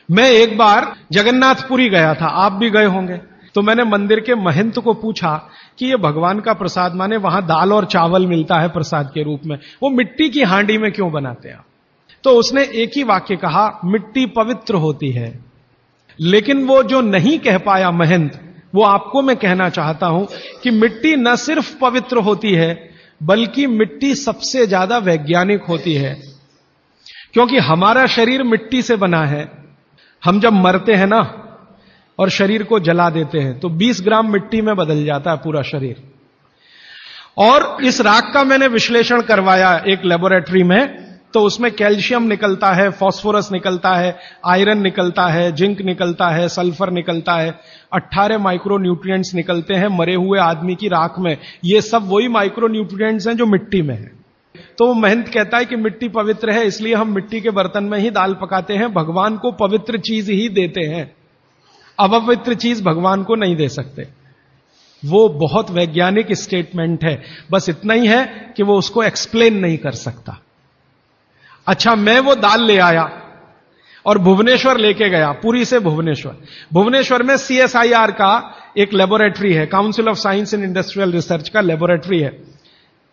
मैं एक बार जगन्नाथपुरी गया था, आप भी गए होंगे। तो मैंने मंदिर के महंत को पूछा कि ये भगवान का प्रसाद, माने वहां दाल और चावल मिलता है प्रसाद के रूप में, वो मिट्टी की हांडी में क्यों बनाते हैं? तो उसने एक ही वाक्य कहा, मिट्टी पवित्र होती है। लेकिन वो जो नहीं कह पाया महंत, वो आपको मैं कहना चाहता हूं कि मिट्टी न सिर्फ पवित्र होती है, बल्कि मिट्टी सबसे ज्यादा वैज्ञानिक होती है। क्योंकि हमारा शरीर मिट्टी से बना है। हम जब मरते हैं ना और शरीर को जला देते हैं तो 20 ग्राम मिट्टी में बदल जाता है पूरा शरीर। और इस राख का मैंने विश्लेषण करवाया एक लेबोरेटरी में, तो उसमें कैल्शियम निकलता है, फास्फोरस निकलता है, आयरन निकलता है, जिंक निकलता है, सल्फर निकलता है, 18 माइक्रो न्यूट्रिएंट्स निकलते हैं मरे हुए आदमी की राख में। ये सब वही माइक्रो न्यूट्रिएंट्स हैं जो मिट्टी में है। तो महंत कहता है कि मिट्टी पवित्र है, इसलिए हम मिट्टी के बर्तन में ही दाल पकाते हैं, भगवान को पवित्र चीज ही देते हैं, अपवित्र चीज भगवान को नहीं दे सकते। वो बहुत वैज्ञानिक स्टेटमेंट है, बस इतना ही है कि वो उसको एक्सप्लेन नहीं कर सकता। अच्छा, मैं वो दाल ले आया और भुवनेश्वर लेके गया, पुरी से भुवनेश्वर। भुवनेश्वर में CSIR का एक लेबोरेटरी है, council of science and industrial research का लेबोरेटरी है,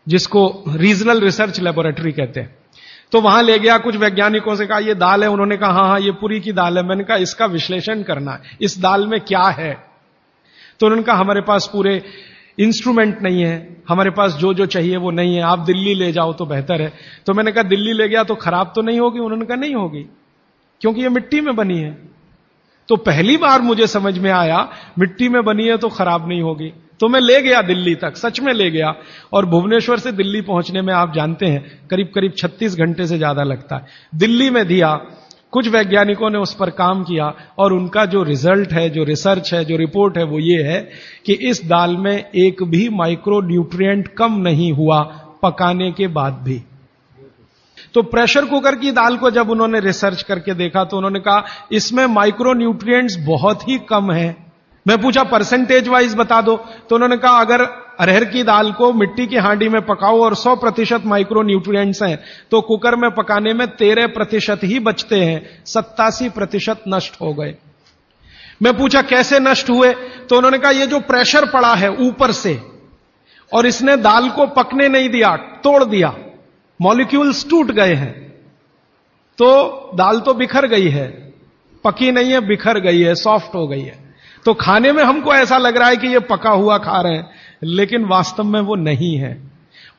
जिसको रीजनल रिसर्च लेबोरेटरी कहते हैं। तो वहां ले गया, कुछ वैज्ञानिकों से कहा ये दाल है, उन्होंने कहा हाँ हाँ ये पुरी की दाल है। मैंने कहा इसका विश्लेषण करना है, इस दाल में क्या है? तो उन्होंने कहा हमारे पास पूरे इंस्ट्रूमेंट नहीं है, हमारे पास जो जो चाहिए वो नहीं है, आप दिल्ली ले जाओ तो बेहतर है। तो मैंने कहा दिल्ली ले गया तो खराब तो नहीं होगी? उन्होंने कहा नहीं होगी, क्योंकि ये मिट्टी में बनी है। तो पहली बार मुझे समझ में आया मिट्टी में बनी है तो खराब नहीं होगी। तो मैं ले गया दिल्ली तक, सच में ले गया। और भुवनेश्वर से दिल्ली पहुंचने में आप जानते हैं करीब करीब 36 घंटे से ज्यादा लगता है। दिल्ली में दिया, कुछ वैज्ञानिकों ने उस पर काम किया और उनका जो रिजल्ट है, जो रिसर्च है, जो रिपोर्ट है, वो ये है कि इस दाल में एक भी माइक्रो न्यूट्रिएंट कम नहीं हुआ पकाने के बाद भी। तो प्रेशर कुकर की दाल को जब उन्होंने रिसर्च करके देखा तो उन्होंने कहा इसमें माइक्रो न्यूट्रिएंट्स बहुत ही कम है। मैं पूछा परसेंटेज वाइज बता दो, तो उन्होंने कहा अगर अरहर की दाल को मिट्टी की हांडी में पकाओ और 100% माइक्रो न्यूट्रिएंट्स हैं, तो कुकर में पकाने में 13% ही बचते हैं, 87% नष्ट हो गए। मैं पूछा कैसे नष्ट हुए? तो उन्होंने कहा ये जो प्रेशर पड़ा है ऊपर से और इसने दाल को पकने नहीं दिया, तोड़ दिया, मॉलिक्यूल्स टूट गए हैं, तो दाल तो बिखर गई है, पकी नहीं है, बिखर गई है, सॉफ्ट हो गई है। तो खाने में हमको ऐसा लग रहा है कि ये पका हुआ खा रहे हैं, लेकिन वास्तव में वो नहीं है।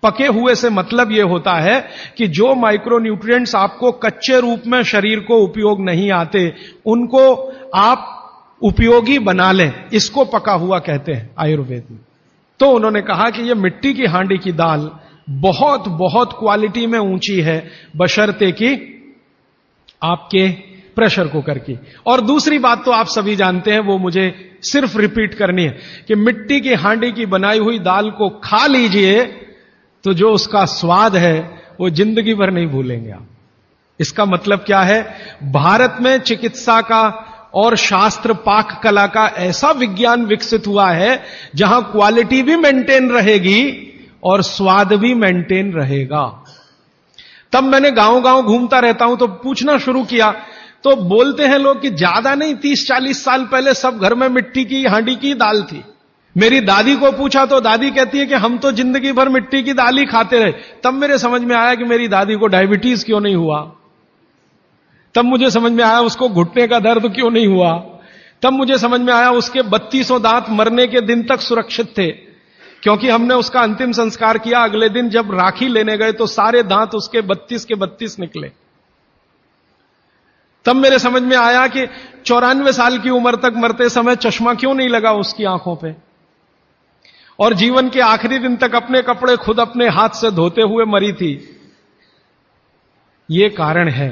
पके हुए से मतलब यह होता है कि जो माइक्रो न्यूट्रिएंट्स आपको कच्चे रूप में शरीर को उपयोग नहीं आते, उनको आप उपयोगी बना लें, इसको पका हुआ कहते हैं आयुर्वेद में। तो उन्होंने कहा कि यह मिट्टी की हांडी की दाल बहुत बहुत क्वालिटी में ऊंची है, बशर्ते कि आपके प्रेशर कुकर की। और दूसरी बात तो आप सभी जानते हैं, वो मुझे सिर्फ रिपीट करनी है कि मिट्टी की हांडी की बनाई हुई दाल को खा लीजिए तो जो उसका स्वाद है वो जिंदगी भर नहीं भूलेंगे आप। इसका मतलब क्या है? भारत में चिकित्सा का और शास्त्र पाक कला का ऐसा विज्ञान विकसित हुआ है जहां क्वालिटी भी मेंटेन रहेगी और स्वाद भी मेंटेन रहेगा। तब मैंने गांव गांव घूमता रहता हूं तो पूछना शुरू किया, तो बोलते हैं लोग कि ज्यादा नहीं 30-40 साल पहले सब घर में मिट्टी की हांडी की दाल थी। मेरी दादी को पूछा तो दादी कहती है कि हम तो जिंदगी भर मिट्टी की दाल ही खाते रहे। तब मेरे समझ में आया कि मेरी दादी को डायबिटीज क्यों नहीं हुआ, तब मुझे समझ में आया उसको घुटने का दर्द क्यों नहीं हुआ, तब मुझे समझ में आया उसके 3200 दांत मरने के दिन तक सुरक्षित थे, क्योंकि हमने उसका अंतिम संस्कार किया। अगले दिन जब राखी लेने गए तो सारे दांत उसके 32 के 32 निकले। तब मेरे समझ में आया कि 94 साल की उम्र तक मरते समय चश्मा क्यों नहीं लगा उसकी आंखों पे, और जीवन के आखिरी दिन तक अपने कपड़े खुद अपने हाथ से धोते हुए मरी थी। यह कारण है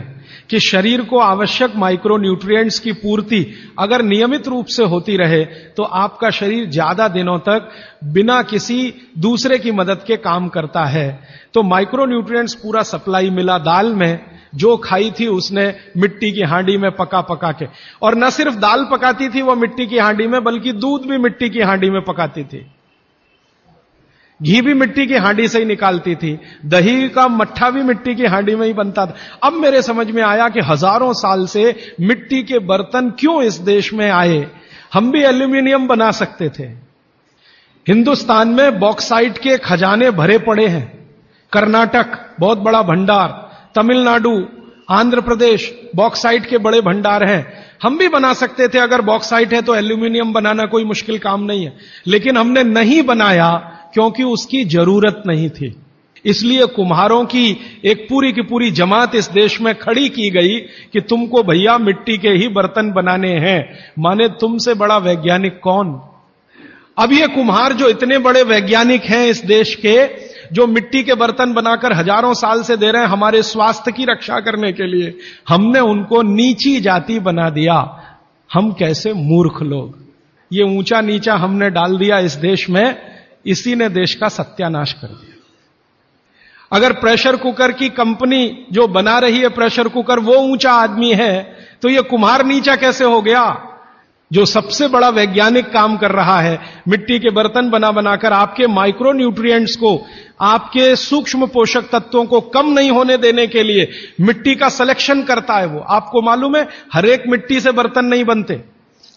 कि शरीर को आवश्यक माइक्रो न्यूट्रिएंट्स की पूर्ति अगर नियमित रूप से होती रहे तो आपका शरीर ज्यादा दिनों तक बिना किसी दूसरे की मदद के काम करता है। तो माइक्रो न्यूट्रिएंट्स पूरा सप्लाई मिला दाल में, जो खाई थी उसने मिट्टी की हांडी में पका पका के। और न सिर्फ दाल पकाती थी वो मिट्टी की हांडी में, बल्कि दूध भी मिट्टी की हांडी में पकाती थी। घी भी मिट्टी की हांडी से ही निकालती थी, दही का मट्ठा भी मिट्टी की हांडी में ही बनता था। अब मेरे समझ में आया कि हजारों साल से मिट्टी के बर्तन क्यों इस देश में आए। हम भी एल्यूमिनियम बना सकते थे। हिंदुस्तान में बॉक्साइट के खजाने भरे पड़े हैं। कर्नाटक बहुत बड़ा भंडार, तमिलनाडु, आंध्र प्रदेश बॉक्साइट के बड़े भंडार हैं। हम भी बना सकते थे, अगर बॉक्साइट है तो एल्यूमिनियम बनाना कोई मुश्किल काम नहीं है, लेकिन हमने नहीं बनाया क्योंकि उसकी जरूरत नहीं थी। इसलिए कुम्हारों की एक पूरी की पूरी जमात इस देश में खड़ी की गई कि तुमको भैया मिट्टी के ही बर्तन बनाने हैं। माने तुमसे बड़ा वैज्ञानिक कौन। अब ये कुम्हार जो इतने बड़े वैज्ञानिक हैं इस देश के, जो मिट्टी के बर्तन बनाकर हजारों साल से दे रहे हैं हमारे स्वास्थ्य की रक्षा करने के लिए, हमने उनको नीची जाति बना दिया। हम कैसे मूर्ख लोग, ये ऊंचा नीचा हमने डाल दिया इस देश में, इसी ने देश का सत्यानाश कर दिया। अगर प्रेशर कुकर की कंपनी जो बना रही है प्रेशर कुकर वो ऊंचा आदमी है, तो ये कुम्हार नीचा कैसे हो गया। जो सबसे बड़ा वैज्ञानिक काम कर रहा है, मिट्टी के बर्तन बना बनाकर आपके माइक्रो न्यूट्रिएंट्स को, आपके सूक्ष्म पोषक तत्वों को कम नहीं होने देने के लिए मिट्टी का सिलेक्शन करता है। वो आपको मालूम है, हर एक मिट्टी से बर्तन नहीं बनते।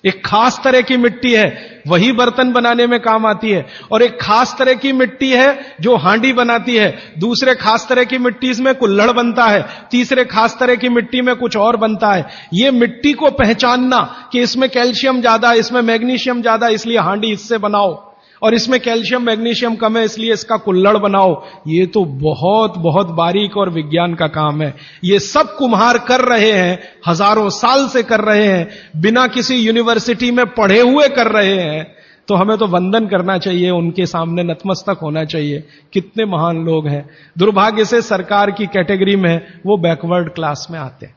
एक खास तरह की मिट्टी है वही बर्तन बनाने में काम आती है, और एक खास तरह की मिट्टी है जो हांडी बनाती है, दूसरे खास तरह की मिट्टी में कुल्हड़ बनता है, तीसरे खास तरह की मिट्टी में कुछ और बनता है। ये मिट्टी को पहचानना कि इसमें कैल्शियम ज्यादा, इसमें मैग्नीशियम ज्यादा, इसलिए हांडी इससे बनाओ, और इसमें कैल्शियम मैग्नीशियम कम है इसलिए इसका कुल्हड़ बनाओ, ये तो बहुत बहुत बारीक और विज्ञान का काम है। ये सब कुम्हार कर रहे हैं, हजारों साल से कर रहे हैं, बिना किसी यूनिवर्सिटी में पढ़े हुए कर रहे हैं। तो हमें तो वंदन करना चाहिए, उनके सामने नतमस्तक होना चाहिए। कितने महान लोग हैं। दुर्भाग्य से सरकार की कैटेगरी में वो बैकवर्ड क्लास में आते हैं।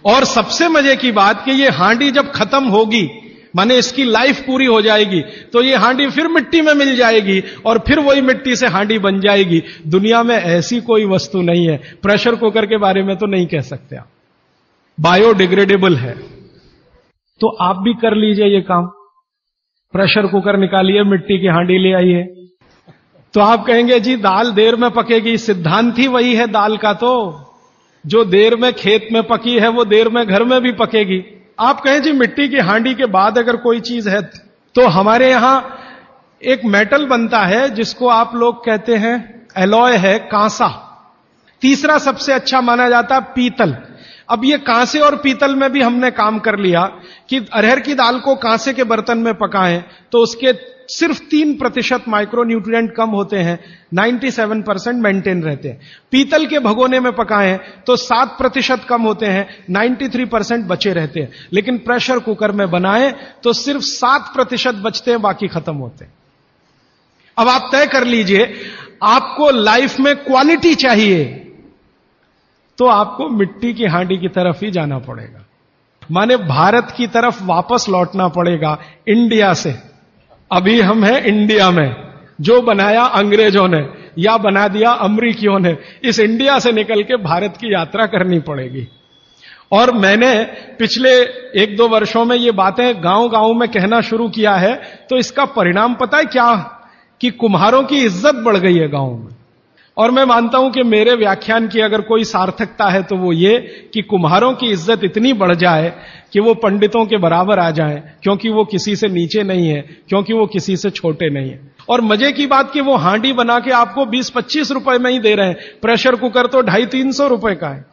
और सबसे मजे की बात कि ये हांडी जब खत्म होगी, माने इसकी लाइफ पूरी हो जाएगी, तो ये हांडी फिर मिट्टी में मिल जाएगी और फिर वही मिट्टी से हांडी बन जाएगी। दुनिया में ऐसी कोई वस्तु नहीं है। प्रेशर कुकर के बारे में तो नहीं कह सकते आप, बायोडिग्रेडेबल है। तो आप भी कर लीजिए ये काम, प्रेशर कुकर निकालिए, मिट्टी की हांडी ले आइए। तो आप कहेंगे जी दाल देर में पकेगी, सिद्धांत ही वही है दाल का, तो जो देर में खेत में पकी है वो देर में घर में भी पकेगी। आप कहें जी मिट्टी की हांडी के बाद अगर कोई चीज है, तो हमारे यहां एक मेटल बनता है जिसको आप लोग कहते हैं एलॉय है, कांसा। तीसरा सबसे अच्छा माना जाता है पीतल। अब ये कांसे और पीतल में भी हमने काम कर लिया कि अरहर की दाल को कांसे के बर्तन में पकाएं तो उसके सिर्फ 3% माइक्रो न्यूट्रिएंट कम होते हैं, 97% मेंटेन रहते हैं। पीतल के भगोने में पकाएं तो 7% कम होते हैं, 93% बचे रहते हैं। लेकिन प्रेशर कुकर में बनाएं तो सिर्फ 7% बचते हैं, बाकी खत्म होते हैं। अब आप तय कर लीजिए, आपको लाइफ में क्वालिटी चाहिए तो आपको मिट्टी की हांडी की तरफ ही जाना पड़ेगा, माने भारत की तरफ वापस लौटना पड़ेगा, इंडिया से। अभी हम हैं इंडिया में, जो बनाया अंग्रेजों ने या बना दिया अमरीकियों ने, इस इंडिया से निकल के भारत की यात्रा करनी पड़ेगी। और मैंने पिछले 1-2 वर्षों में ये बातें गांव गांव में कहना शुरू किया है, तो इसका परिणाम पता है क्या, कि कुम्हारों की इज्जत बढ़ गई है गांव में। और मैं मानता हूं कि मेरे व्याख्यान की अगर कोई सार्थकता है तो वो ये कि कुम्हारों की इज्जत इतनी बढ़ जाए कि वो पंडितों के बराबर आ जाएं, क्योंकि वो किसी से नीचे नहीं है, क्योंकि वो किसी से छोटे नहीं है। और मजे की बात कि वो हांडी बना के आपको 20-25 रुपए में ही दे रहे हैं, प्रेशर कुकर तो 250-300 रुपए का है।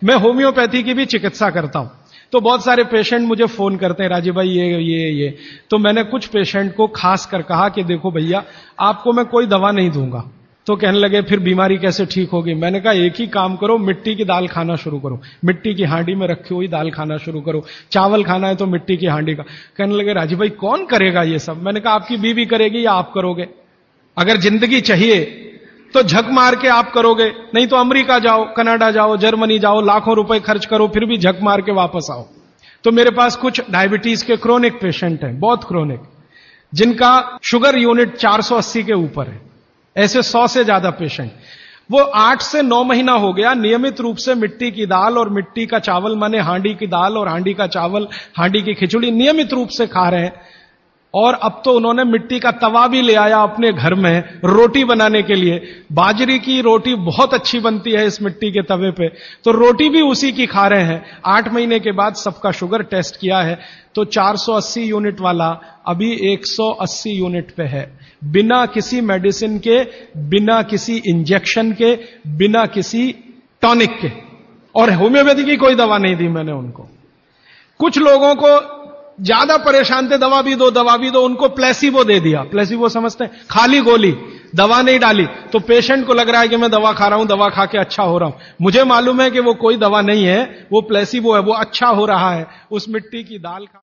मैं होम्योपैथी की भी चिकित्सा करता हूं, तो बहुत सारे पेशेंट मुझे फोन करते हैं, राजीव भाई ये। तो मैंने कुछ पेशेंट को खास कर कहा कि देखो भैया, आपको मैं कोई दवा नहीं दूंगा। तो कहने लगे फिर बीमारी कैसे ठीक होगी। मैंने कहा एक ही काम करो, मिट्टी की दाल खाना शुरू करो, मिट्टी की हांडी में रखी हुई दाल खाना शुरू करो। चावल खाना है तो मिट्टी की हांडी का। कहने लगे राजीव भाई कौन करेगा ये सब। मैंने कहा आपकी बीवी करेगी या आप करोगे। अगर जिंदगी चाहिए तो झक मार के आप करोगे, नहीं तो अमेरिका जाओ, कनाडा जाओ, जर्मनी जाओ, लाखों रुपए खर्च करो, फिर भी झक मार के वापस आओ। तो मेरे पास कुछ डायबिटीज के क्रोनिक पेशेंट हैं, बहुत क्रोनिक, जिनका शुगर यूनिट 480 के ऊपर है। ऐसे 100 से ज्यादा पेशेंट, वो 8 से 9 महीना हो गया नियमित रूप से मिट्टी की दाल और मिट्टी का चावल, माने हांडी की दाल और हांडी का चावल, हांडी की खिचड़ी नियमित रूप से खा रहे हैं। और अब तो उन्होंने मिट्टी का तवा भी ले आया अपने घर में रोटी बनाने के लिए। बाजरे की रोटी बहुत अच्छी बनती है इस मिट्टी के तवे पे, तो रोटी भी उसी की खा रहे हैं। 8 महीने के बाद सबका शुगर टेस्ट किया है तो 480 यूनिट वाला अभी 180 यूनिट पे है, बिना किसी मेडिसिन के, बिना किसी इंजेक्शन के, बिना किसी टॉनिक के। और होम्योपैथी की कोई दवा नहीं दी मैंने उनको। कुछ लोगों को ज्यादा परेशान थे, दवा भी दो दवा भी दो, उनको प्लेसिबो दे दिया। प्लेसिबो समझते हैं, खाली गोली, दवा नहीं डाली, तो पेशेंट को लग रहा है कि मैं दवा खा रहा हूं, दवा खा के अच्छा हो रहा हूं। मुझे मालूम है कि वो कोई दवा नहीं है, वो प्लेसिबो है, वो अच्छा हो रहा है उस मिट्टी की दाल खा